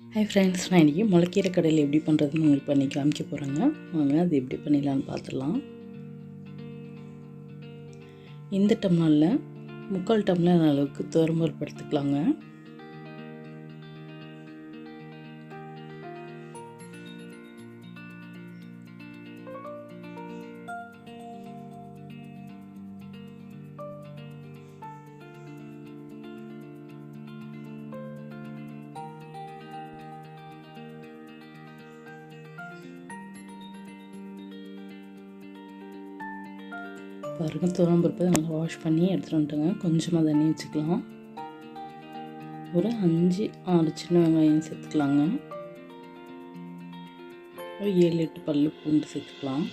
Hi friends, நான் இன்றைக்கி முளைக்கீரை கடையில் எப்படி பண்ணுறதுன்னு உங்களுக்கு பண்ணி காமிக்க போகிறேங்க. வாங்க அது எப்படி பண்ணிடலான்னு பார்த்துடலாம். இந்த டம்ளரில் 3/4 டம்ளர் அளவுக்கு துவரம்பருப்பு எடுத்துக்கலாங்க. பாருங்கள், துவரம்பருப்பு நல்லா வாஷ் பண்ணி எடுத்துகிட்டு வந்துட்டுங்க. கொஞ்சமாக தண்ணி வச்சுக்கலாம். ஒரு 5-6 சின்ன வெங்காயம் சேர்த்துக்கலாங்க. ஒரு 7-8 பல்லு பூண்டு சேர்த்துக்கலாம்.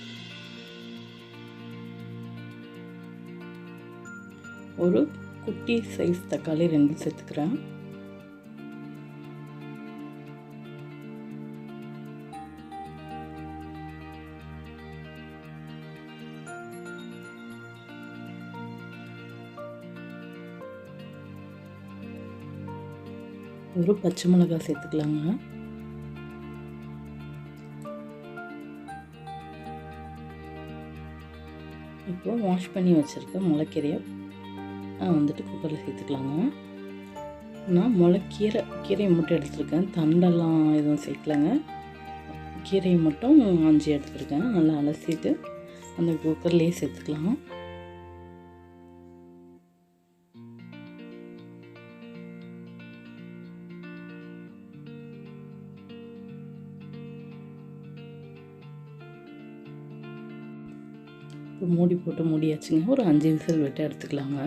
ஒரு குட்டி சைஸ் தக்காளி 2 சேர்த்துக்கிறேன். ஒரு பச்சை மிளகாய் சேர்த்துக்கலாங்க. இப்போ வாஷ் பண்ணி வச்சுருக்க முளைக்கீரையை குக்கரில் சேர்த்துக்கலாங்க. நான் கீரையை மட்டும் எடுத்துருக்கேன், தண்டெல்லாம் எதுவும் சேர்க்கலைங்க. கீரையை மட்டும் 5 எடுத்துருக்கேன். நல்லா அலசிட்டு அந்த குக்கர்லேயே சேர்த்துக்கலாம். இப்போ மூடி போட்டு மூடியாச்சுங்க. ஒரு 5 விசில் விட்டு எடுத்துக்கலாங்க.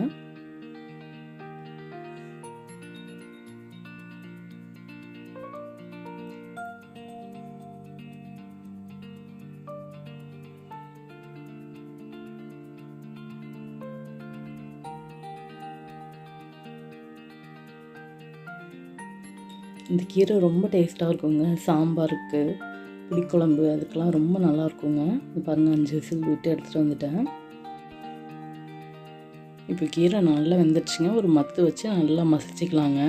இந்த கீரை ரொம்ப டேஸ்ட்டாக இருக்குங்க. சாம்பாருக்கு, புளிக்குழம்பு அதுக்கெல்லாம் ரொம்ப நல்லா இருக்குங்க. பாருங்கள், 5 விசில் விட்டு எடுத்துகிட்டு வந்துட்டேன். இப்போ கீரை நல்லா வெந்துடுச்சுங்க. ஒரு மத்து வச்சு நல்லா மசிச்சுக்கலாங்க.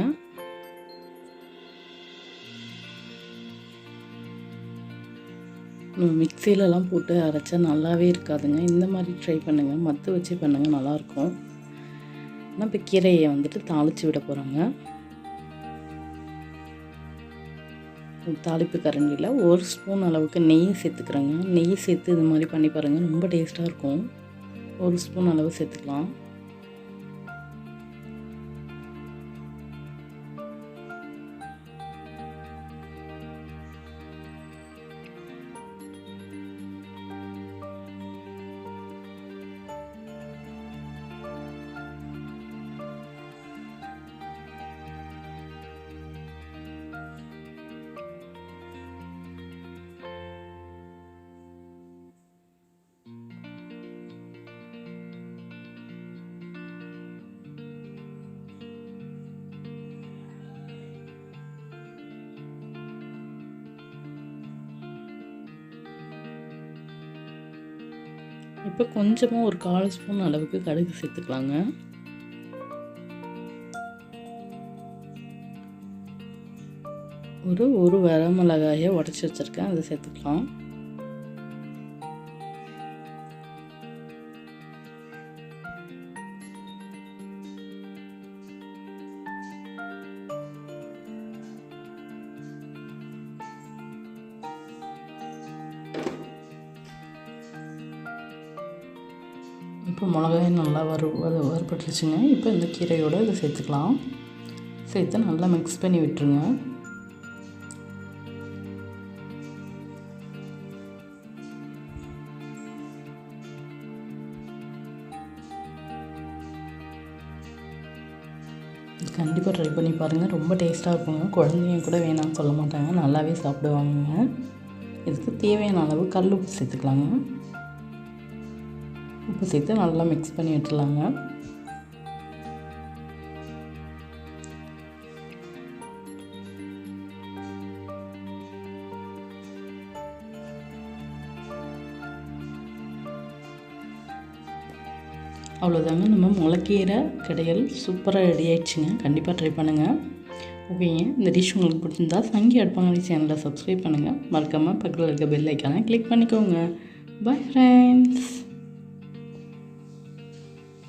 மிக்சிலலாம் போட்டு அரைச்சா நல்லாவே இருக்காதுங்க. இந்த மாதிரி ட்ரை பண்ணுங்கள், மத்து வச்சு பண்ணுங்கள், நல்லாயிருக்கும். நான் இப்போ கீரையை தாளித்து விட போகிறேங்க. தாளிப்பு கரண்டியில் 1 ஸ்பூன் அளவுக்கு நெய் சேர்த்துக்கிறேங்க. நெய் சேர்த்து இது மாதிரி பண்ணி பாருங்கள், ரொம்ப டேஸ்ட்டாக இருக்கும். 1 ஸ்பூன் அளவு சேர்த்துக்கலாம். இப்போ கொஞ்சமாக ஒரு 1/4 ஸ்பூன் அளவுக்கு கடுகு சேர்த்துக்கலாங்க. ஒரு வரமிளகாயை உடச்சி வச்சுருக்கேன், அதை சேர்த்துக்கலாம். இப்போ மிளகாய் நல்லா வறுபட்டுருச்சுங்க. இப்போ இந்த கீரையோடு இதை சேர்த்துக்கலாம். சேர்த்து நல்லா மிக்ஸ் பண்ணி விட்டுருங்க. கண்டிப்பாக ட்ரை பண்ணி பாருங்கள், ரொம்ப டேஸ்ட்டாக இருக்குங்க. குழந்தைங்க கூட வேணாம்னு சொல்ல மாட்டாங்க, நல்லாவே சாப்பிடுவாங்க. இதுக்கு தேவையான அளவு கல் உப்பு சேர்த்துக்கலாங்க. உப்பு சேர்த்து நல்லா மிக்ஸ் பண்ணி விட்டுலாங்க. அவ்வளோதாங்க, நம்ம முளைக்கீரை கடையல் சூப்பராக ரெடி ஆயிடுச்சுங்க. கண்டிப்பாக ட்ரை பண்ணுங்கள். ஓகேங்க, இந்த டிஷ் உங்களுக்கு பிடிச்சிருந்தா சங்கி அடுப்பாங்கரை சேனலை சப்ஸ்கிரைப் பண்ணுங்கள். மறக்காமல் பக்கத்தில் இருக்க பெல் ஐக்கானை கிளிக் பண்ணிக்கோங்க. Bye friends.